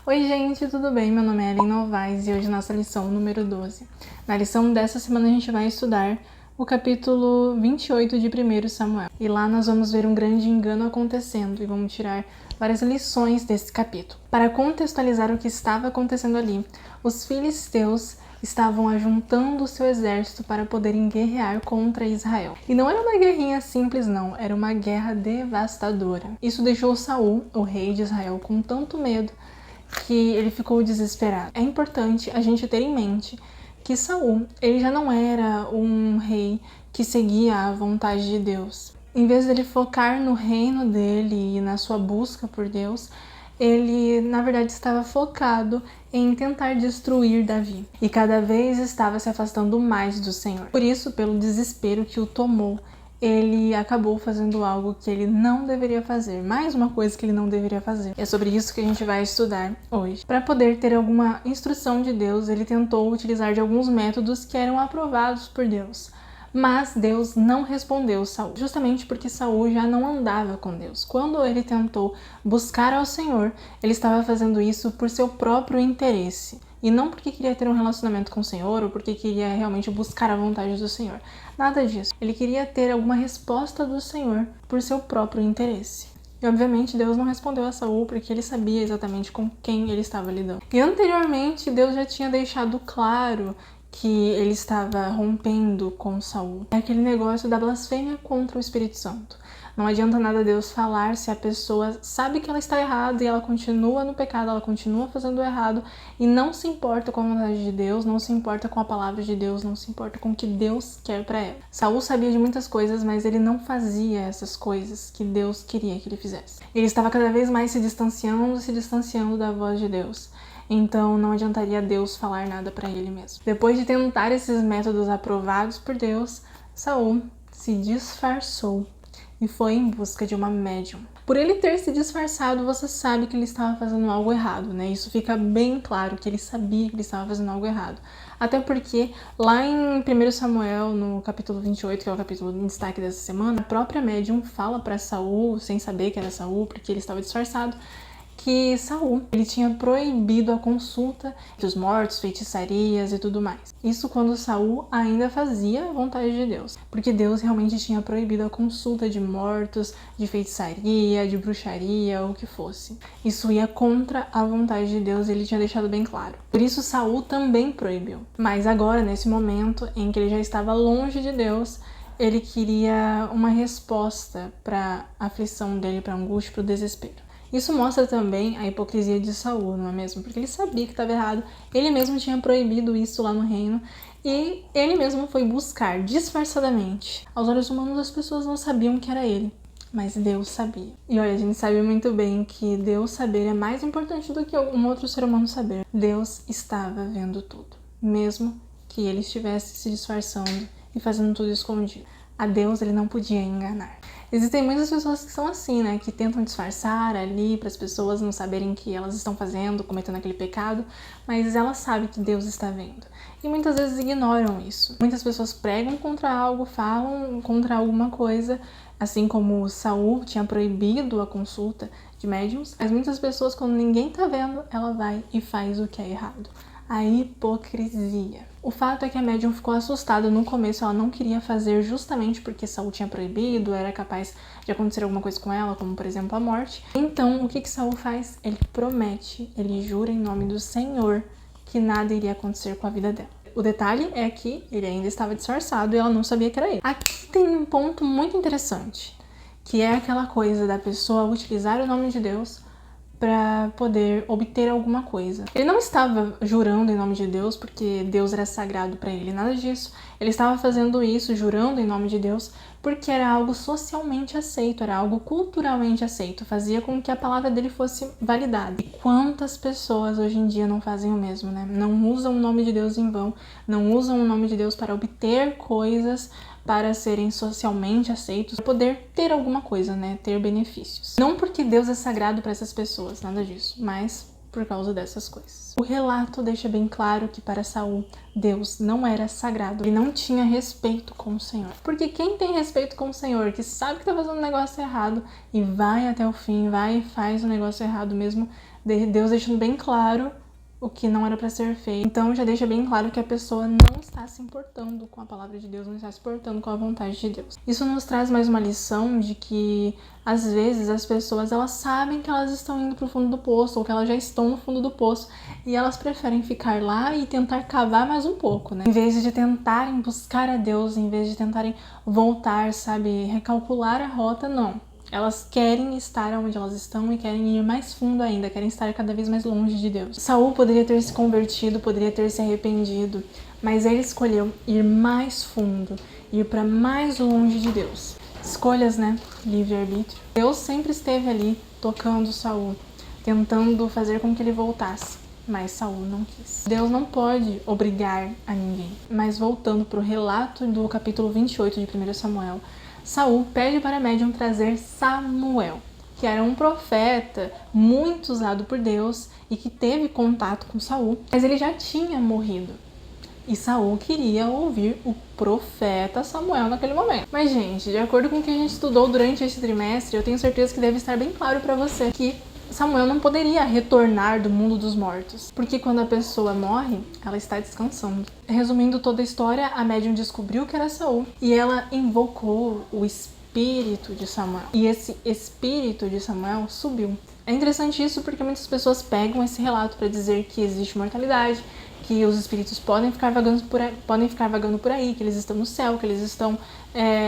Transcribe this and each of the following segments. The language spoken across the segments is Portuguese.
Oi gente, tudo bem? Meu nome é Ellen Novaes e hoje é nossa lição número 12. Na lição dessa semana a gente vai estudar o capítulo 28 de 1 Samuel. E lá nós vamos ver um grande engano acontecendo e vamos tirar várias lições desse capítulo. Para contextualizar o que estava acontecendo ali, os filisteus estavam ajuntando o seu exército para poderem guerrear contra Israel. E não era uma guerrinha simples não, era uma guerra devastadora. Isso deixou Saul, o rei de Israel, com tanto medo que ele ficou desesperado. É importante a gente ter em mente que Saul, ele já não era um rei que seguia a vontade de Deus. Em vez dele focar no reino dele e na sua busca por Deus, ele, na verdade, estava focado em tentar destruir Davi. E cada vez estava se afastando mais do Senhor. Por isso, pelo desespero que o tomou, ele acabou fazendo algo que ele não deveria fazer. Mais uma coisa que ele não deveria fazer. É sobre isso que a gente vai estudar hoje. Para poder ter alguma instrução de Deus, ele tentou utilizar de alguns métodos que eram aprovados por Deus. Mas Deus não respondeu Saul, justamente porque Saul já não andava com Deus. Quando ele tentou buscar ao Senhor, ele estava fazendo isso por seu próprio interesse. E não porque queria ter um relacionamento com o Senhor ou porque queria realmente buscar a vontade do Senhor. Nada disso. Ele queria ter alguma resposta do Senhor por seu próprio interesse. E obviamente Deus não respondeu a Saul porque ele sabia exatamente com quem ele estava lidando. E anteriormente Deus já tinha deixado claro que ele estava rompendo com Saul. É aquele negócio da blasfêmia contra o Espírito Santo. Não adianta nada Deus falar se a pessoa sabe que ela está errada e ela continua no pecado, ela continua fazendo o errado e não se importa com a vontade de Deus, não se importa com a palavra de Deus, não se importa com o que Deus quer para ela. Saul sabia de muitas coisas, mas ele não fazia essas coisas que Deus queria que ele fizesse. Ele estava cada vez mais se distanciando da voz de Deus. Então não adiantaria Deus falar nada para ele mesmo. Depois de tentar esses métodos aprovados por Deus, Saul se disfarçou e foi em busca de uma médium. Por ele ter se disfarçado, você sabe que ele estava fazendo algo errado, né? Isso fica bem claro que ele sabia que ele estava fazendo algo errado. Até porque lá em 1 Samuel, no capítulo 28, que é o capítulo de destaque dessa semana, a própria médium fala para Saul, sem saber que era Saul, porque ele estava disfarçado, que Saul, ele tinha proibido a consulta dos mortos, feitiçarias e tudo mais. Isso quando Saul ainda fazia a vontade de Deus, porque Deus realmente tinha proibido a consulta de mortos, de feitiçaria, de bruxaria, ou o que fosse. Isso ia contra a vontade de Deus e ele tinha deixado bem claro. Por isso Saul também proibiu. Mas agora, nesse momento em que ele já estava longe de Deus, ele queria uma resposta para a aflição dele, para a angústia, para o desespero. Isso mostra também a hipocrisia de Saul, não é mesmo? Porque ele sabia que estava errado, ele mesmo tinha proibido isso lá no reino e ele mesmo foi buscar disfarçadamente. Aos olhos humanos as pessoas não sabiam que era ele, mas Deus sabia. E olha, a gente sabe muito bem que Deus saber é mais importante do que algum outro ser humano saber. Deus estava vendo tudo, mesmo que ele estivesse se disfarçando e fazendo tudo escondido. A Deus ele não podia enganar. Existem muitas pessoas que são assim, né? Que tentam disfarçar ali para as pessoas não saberem que elas estão fazendo, cometendo aquele pecado, mas elas sabem que Deus está vendo. E muitas vezes ignoram isso. Muitas pessoas pregam contra algo, falam contra alguma coisa, assim como Saul tinha proibido a consulta de médiuns, mas muitas pessoas, quando ninguém tá vendo, ela vai e faz o que é errado. A hipocrisia. O fato é que a médium ficou assustada no começo, ela não queria fazer justamente porque Saul tinha proibido, era capaz de acontecer alguma coisa com ela, como por exemplo a morte. Então, o que Saul faz? Ele promete, ele jura em nome do Senhor que nada iria acontecer com a vida dela. O detalhe é que ele ainda estava disfarçado e ela não sabia que era ele. Aqui tem um ponto muito interessante, que é aquela coisa da pessoa utilizar o nome de Deus para poder obter alguma coisa. Ele não estava jurando em nome de Deus porque Deus era sagrado para ele, nada disso. Ele estava fazendo isso, jurando em nome de Deus, porque era algo socialmente aceito, era algo culturalmente aceito, fazia com que a palavra dele fosse validada. E quantas pessoas hoje em dia não fazem o mesmo, né? Não usam o nome de Deus em vão, não usam o nome de Deus para obter coisas, para serem socialmente aceitos, para poder ter alguma coisa, né? Ter benefícios. Não porque Deus é sagrado para essas pessoas, nada disso, mas por causa dessas coisas. O relato deixa bem claro que para Saul, Deus não era sagrado, ele não tinha respeito com o Senhor. Porque quem tem respeito com o Senhor, que sabe que tá fazendo um negócio errado e vai até o fim, vai e faz o negócio errado mesmo, Deus deixando bem claro o que não era para ser feito. Então já deixa bem claro que a pessoa não está se importando com a palavra de Deus, não está se importando com a vontade de Deus. Isso nos traz mais uma lição de que às vezes as pessoas, elas sabem que elas estão indo para o fundo do poço, ou que elas já estão no fundo do poço, e elas preferem ficar lá e tentar cavar mais um pouco, né? Em vez de tentarem buscar a Deus, em vez de tentarem voltar, sabe, recalcular a rota, não. Elas querem estar onde elas estão e querem ir mais fundo ainda, querem estar cada vez mais longe de Deus. Saul poderia ter se convertido, poderia ter se arrependido, mas ele escolheu ir mais fundo, ir para mais longe de Deus. Escolhas, né? Livre-arbítrio. Deus sempre esteve ali tocando Saul, tentando fazer com que ele voltasse, mas Saul não quis. Deus não pode obrigar a ninguém. Mas voltando para o relato do capítulo 28 de 1 Samuel, Saul pede para a médium trazer Samuel, que era um profeta muito usado por Deus e que teve contato com Saul, mas ele já tinha morrido. E Saul queria ouvir o profeta Samuel naquele momento. Mas, gente, de acordo com o que a gente estudou durante esse trimestre, eu tenho certeza que deve estar bem claro para você que Samuel não poderia retornar do mundo dos mortos, porque quando a pessoa morre, ela está descansando. Resumindo toda a história, a médium descobriu que era Saul e ela invocou o espírito de Samuel. E esse espírito de Samuel subiu. É interessante isso porque muitas pessoas pegam esse relato para dizer que existe mortalidade, que os espíritos podem ficar vagando por aí, que eles estão no céu, que eles estão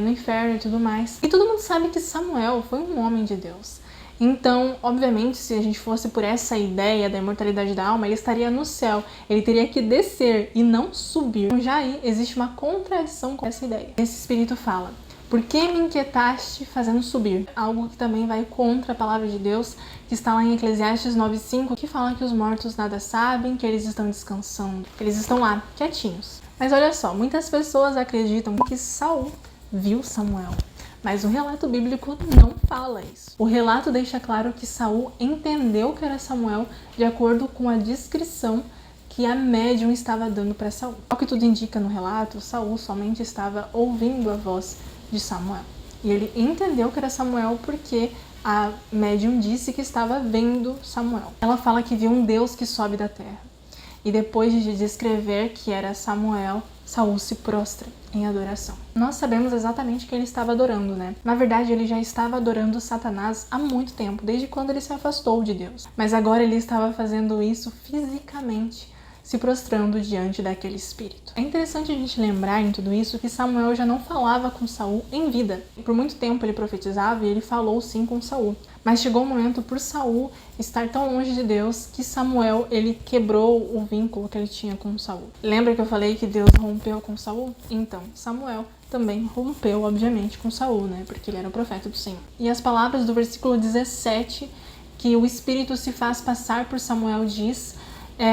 no inferno e tudo mais. E todo mundo sabe que Samuel foi um homem de Deus. Então, obviamente, se a gente fosse por essa ideia da imortalidade da alma, ele estaria no céu, ele teria que descer e não subir. Então, já aí existe uma contradição com essa ideia. Esse espírito fala: por que me inquietaste fazendo subir? Algo que também vai contra a palavra de Deus, que está lá em Eclesiastes 9:5, que fala que os mortos nada sabem, que eles estão descansando, que eles estão lá, quietinhos. Mas olha só, muitas pessoas acreditam que Saul viu Samuel. Mas o relato bíblico não fala isso. O relato deixa claro que Saul entendeu que era Samuel de acordo com a descrição que a médium estava dando para Saul. Ao que tudo indica no relato, Saul somente estava ouvindo a voz de Samuel. E ele entendeu que era Samuel porque a médium disse que estava vendo Samuel. Ela fala que viu um Deus que sobe da terra. E depois de descrever que era Samuel, Saul se prostra em adoração. Nós sabemos exatamente que ele estava adorando, né? Na verdade, ele já estava adorando Satanás há muito tempo, desde quando ele se afastou de Deus. Mas agora ele estava fazendo isso fisicamente, se prostrando diante daquele espírito. É interessante a gente lembrar em tudo isso que Samuel já não falava com Saul em vida. Por muito tempo ele profetizava e ele falou sim com Saul. Mas chegou um momento, por Saul estar tão longe de Deus, que Samuel, ele quebrou o vínculo que ele tinha com Saul. Lembra que eu falei que Deus rompeu com Saul? Então, Samuel também rompeu, obviamente, com Saul, né? Porque ele era o profeta do Senhor. E as palavras do versículo 17, que o Espírito se faz passar por Samuel, diz...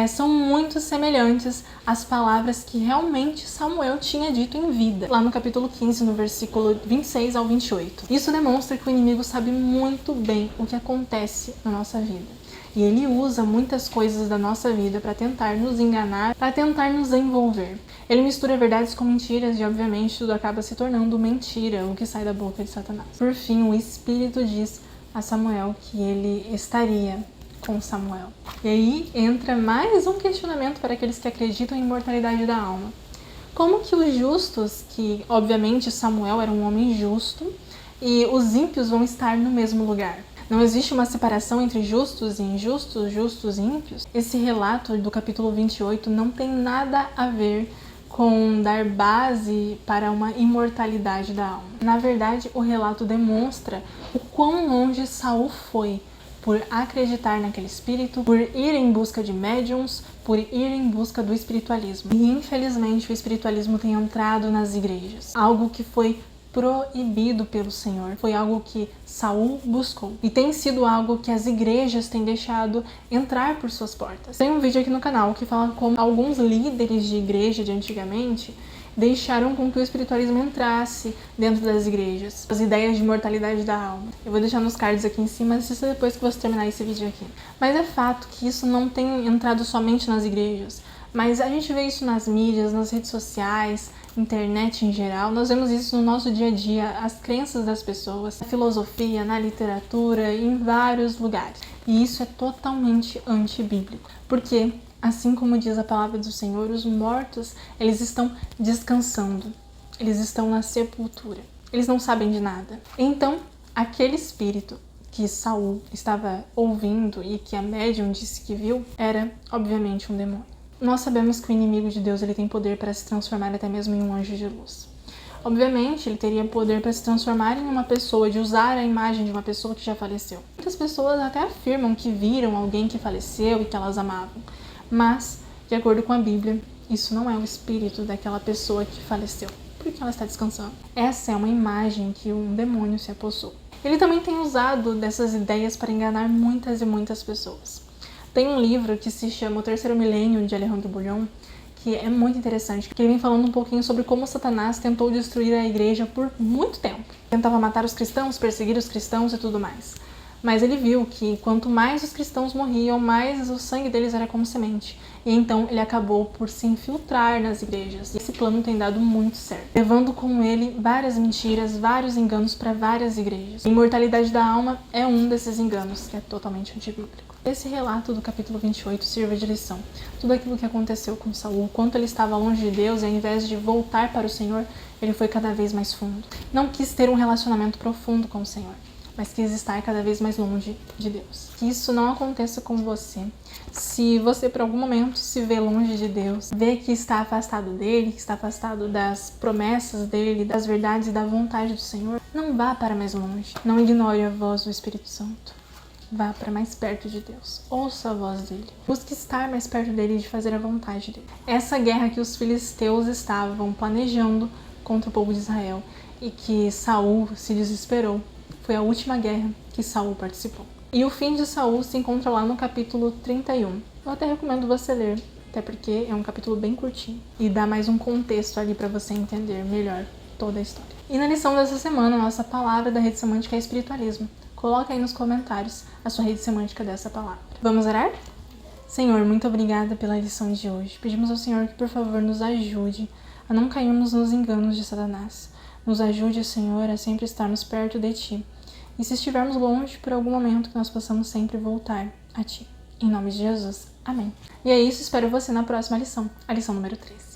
são muito semelhantes às palavras que realmente Samuel tinha dito em vida, lá no capítulo 15, no versículo 26 ao 28. Isso demonstra que o inimigo sabe muito bem o que acontece na nossa vida. E ele usa muitas coisas da nossa vida para tentar nos enganar, para tentar nos envolver. Ele mistura verdades com mentiras e, obviamente, tudo acaba se tornando mentira, o que sai da boca de Satanás. Por fim, o Espírito diz a Samuel que ele estaria com Samuel. E aí entra mais um questionamento para aqueles que acreditam em imortalidade da alma. Como que os justos, que obviamente Samuel era um homem justo, e os ímpios vão estar no mesmo lugar? Não existe uma separação entre justos e injustos, justos e ímpios? Esse relato do capítulo 28 não tem nada a ver com dar base para uma imortalidade da alma. Na verdade, o relato demonstra o quão longe Saul foi por acreditar naquele espírito, por ir em busca de médiums, por ir em busca do espiritualismo. E infelizmente o espiritualismo tem entrado nas igrejas, algo que foi proibido pelo Senhor, foi algo que Saul buscou e tem sido algo que as igrejas têm deixado entrar por suas portas. Tem um vídeo aqui no canal que fala como alguns líderes de igreja de antigamente deixaram com que o espiritualismo entrasse dentro das igrejas. As ideias de imortalidade da alma. Eu vou deixar nos cards aqui em cima, assista depois que você terminar esse vídeo aqui. Mas é fato que isso não tem entrado somente nas igrejas, mas a gente vê isso nas mídias, nas redes sociais, internet em geral, nós vemos isso no nosso dia a dia, as crenças das pessoas, na filosofia, na literatura, em vários lugares. E isso é totalmente antibíblico, porque, assim como diz a palavra do Senhor, os mortos, eles estão descansando, eles estão na sepultura, eles não sabem de nada. Então, aquele espírito que Saul estava ouvindo e que a médium disse que viu, era, obviamente, um demônio. Nós sabemos que o inimigo de Deus ele tem poder para se transformar até mesmo em um anjo de luz. Obviamente, ele teria poder para se transformar em uma pessoa, de usar a imagem de uma pessoa que já faleceu. Muitas pessoas até afirmam que viram alguém que faleceu e que elas amavam. Mas, de acordo com a Bíblia, isso não é o espírito daquela pessoa que faleceu, porque ela está descansando. Essa é uma imagem que um demônio se apossou. Ele também tem usado dessas ideias para enganar muitas e muitas pessoas. Tem um livro que se chama O Terceiro Milênio, de Alejandro Bullion, que é muito interessante, que ele vem falando um pouquinho sobre como Satanás tentou destruir a igreja por muito tempo. Tentava matar os cristãos, perseguir os cristãos e tudo mais. Mas ele viu que quanto mais os cristãos morriam, mais o sangue deles era como semente. E então ele acabou por se infiltrar nas igrejas. E esse plano tem dado muito certo, levando com ele várias mentiras, vários enganos para várias igrejas. A imortalidade da alma é um desses enganos, que é totalmente antibíblico. Esse relato do capítulo 28 sirva de lição. Tudo aquilo que aconteceu com Saul, quanto ele estava longe de Deus e ao invés de voltar para o Senhor, ele foi cada vez mais fundo. Não quis ter um relacionamento profundo com o Senhor, mas quis estar cada vez mais longe de Deus. Que isso não aconteça com você. Se você por algum momento se vê longe de Deus, vê que está afastado dele, que está afastado das promessas dele, das verdades e da vontade do Senhor, não vá para mais longe. Não ignore a voz do Espírito Santo. Vá para mais perto de Deus. Ouça a voz dele. Busque estar mais perto dele e de fazer a vontade dele. Essa guerra que os filisteus estavam planejando contra o povo de Israel e que Saul se desesperou, foi a última guerra que Saul participou. E o fim de Saul se encontra lá no capítulo 31. Eu até recomendo você ler, até porque é um capítulo bem curtinho e dá mais um contexto ali para você entender melhor toda a história. E na lição dessa semana, a nossa palavra da rede semântica é espiritualismo. Coloca aí nos comentários a sua rede semântica dessa palavra. Vamos orar? Senhor, muito obrigada pela lição de hoje. Pedimos ao Senhor que, por favor, nos ajude a não cairmos nos enganos de Satanás. Nos ajude, Senhor, a sempre estarmos perto de Ti. E se estivermos longe por algum momento, que nós possamos sempre voltar a Ti. Em nome de Jesus. Amém. E é isso, espero você na próxima lição, a lição número 3.